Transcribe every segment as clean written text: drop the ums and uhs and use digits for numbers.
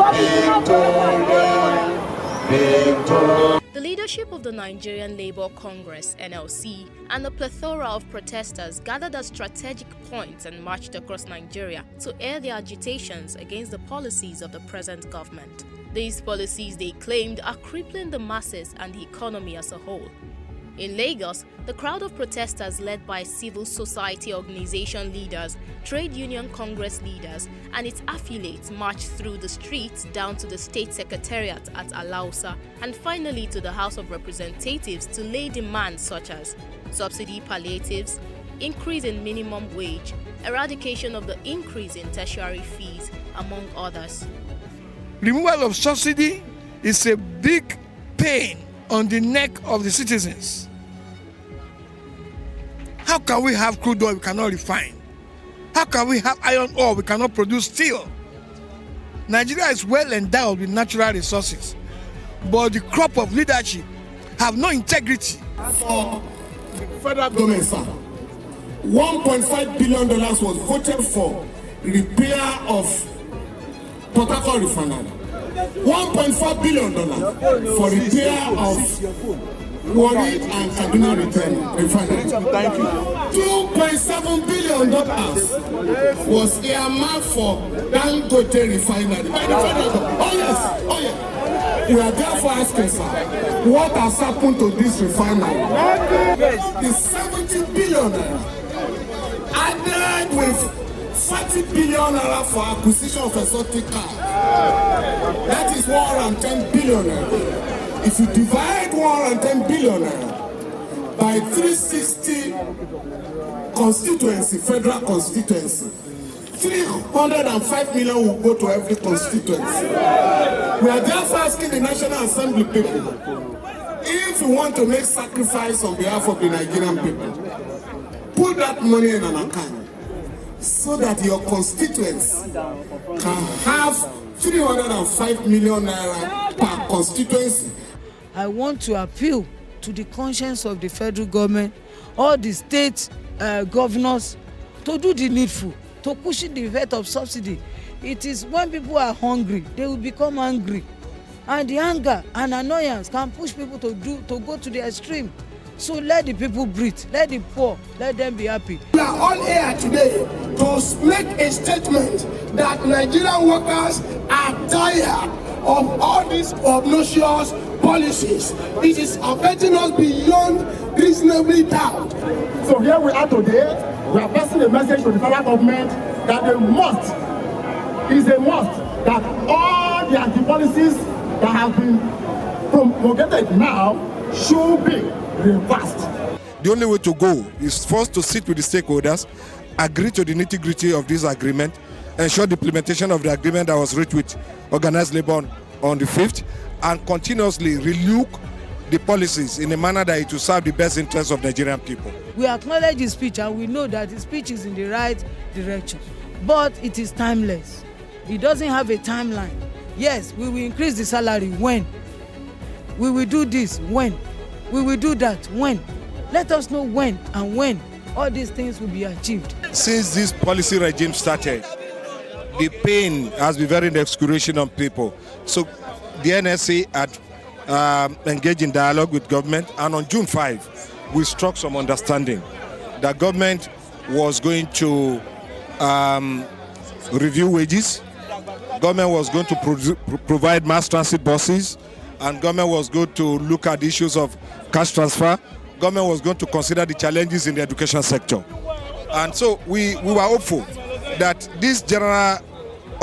The leadership of the Nigerian Labour Congress (NLC) and a plethora of protesters gathered at strategic points and marched across Nigeria to air their agitations against the policies of the present government. These policies, they claimed, are crippling the masses and the economy as a whole. In Lagos, the crowd of protesters led by civil society organization leaders, trade union congress leaders, and its affiliates marched through the streets down to the state secretariat at Alausa and finally to the House of Representatives to lay demands such as subsidy palliatives, increase in minimum wage, eradication of the increase in tertiary fees, among others. Removal of subsidy is a big pain on the neck of the citizens. How can we have crude oil we cannot refine? How can we have iron ore we cannot produce steel? Nigeria is well endowed with natural resources, but the crop of leadership have no integrity. For the federal government, sir, $1.5 billion was voted for repair of Port Harcourt refinery. $1.5 billion for repair of Buhari and Kaduna refinery. Thank you. $2.7 billion was earmarked for Dangote refinery. Oh yes, oh yeah. We are therefore asking, sir, what has happened to this refinery? The 70 billion added with 40 billion for acquisition of exotic cars. That is 110 billion. If you divide 110 billion by 360 constituency, federal constituency, 305 million will go to every constituency. We are therefore asking the National Assembly people, if you want to make sacrifice on behalf of the Nigerian people, put that money in an account so that your constituents can have 305 million naira per constituency. I want to appeal to the conscience of the federal government, all the state governors, to do the needful, to cushion the effect of subsidy. It is when people are hungry, they will become angry. And the anger and annoyance can push people to go to the extreme. So let the people breathe, let the poor, let them be happy. We are all here today to make a statement that Nigerian workers are tired of all these obnoxious policies. It is affecting us beyond reasonably doubt. So here we are today, we are passing a message to the federal government that a must, that all the anti-policies that have been promulgated now should be reversed. The only way to go is first to sit with the stakeholders, agree to the nitty-gritty of this agreement, ensure the implementation of the agreement that was reached with organized labor on the 5th, and continuously relook the policies in a manner that it will serve the best interests of Nigerian people. We acknowledge his speech and we know that his speech is in the right direction, but it is timeless. It doesn't have a timeline. Yes, we will increase the salary when? We will do this when? We will do that when? Let us know when and when all these things will be achieved. Since this policy regime started, the pain has been very excruciating on people. So the NSA had engaged in dialogue with government, and on June 5, we struck some understanding that government was going to review wages, government was going to provide mass transit buses, and government was going to look at the issues of cash transfer. Government was going to consider the challenges in the education sector. And so we were hopeful that this general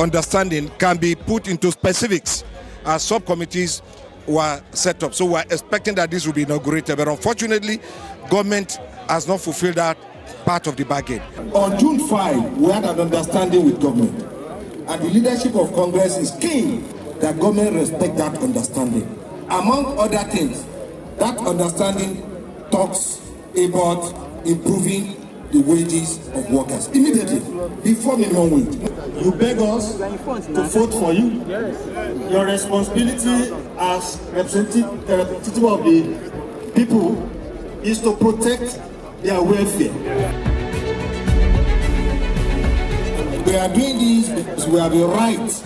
understanding can be put into specifics as subcommittees were set up. So we're expecting that this will be inaugurated, but unfortunately, government has not fulfilled that part of the bargain. On June 5, we had an understanding with government, and the leadership of Congress is keen that government respect that understanding. Among other things, that understanding talks about improving the wages of workers immediately before minimum wage. You beg us to vote for you. Your responsibility as representative of the people is to protect their welfare. We are doing this because we have the right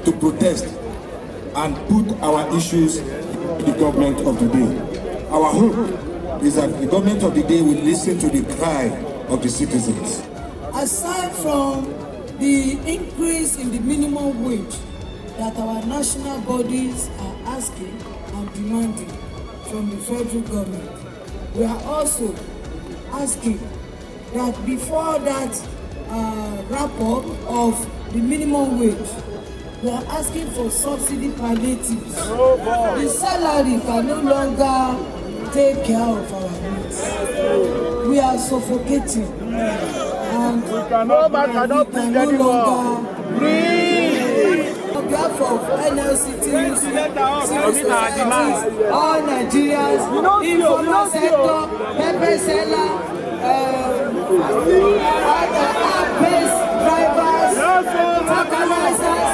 to protest and put our issues to the government of the day. Our hope is that the government of the day will listen to the cry of the citizens. Aside from the increase in the minimum wage that our national bodies are asking and demanding from the federal government, we are also asking that before that wrap-up of the minimum wage, we are asking for subsidy palliatives. The salary can no longer take care of our needs. We are suffocating, and we can no longer breathe. On behalf of NLCT, civil society, all Nigerians, informal sector, pepper seller, app-based drivers, organizers,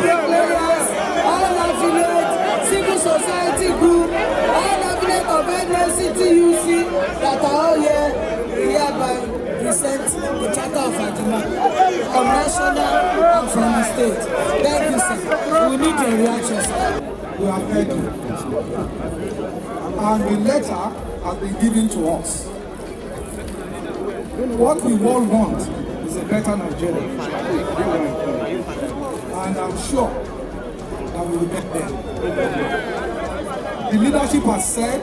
bricklayers, all affiliates, civil society group, all affiliates of NLCT that are all here hereby present the Charter of Fatima from national and from the state. Thank you, sir. We need your reaction, sir. We have heard you. And the letter has been given to us. What we all want is a better Nigeria. And I'm sure that we will get there. The leadership has said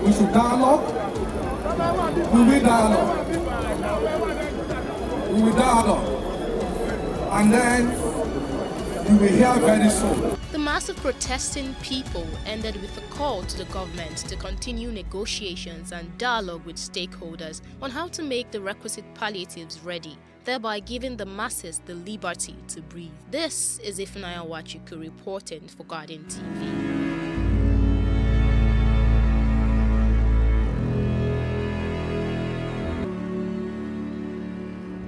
we should dialogue. We will dialogue. We will dialogue. And then you will hear very soon. The massive protesting people ended with a call to the government to continue negotiations and dialogue with stakeholders on how to make the requisite palliatives ready, thereby giving the masses the liberty to breathe. This is Ifunanya Wachuku reporting for Guardian TV.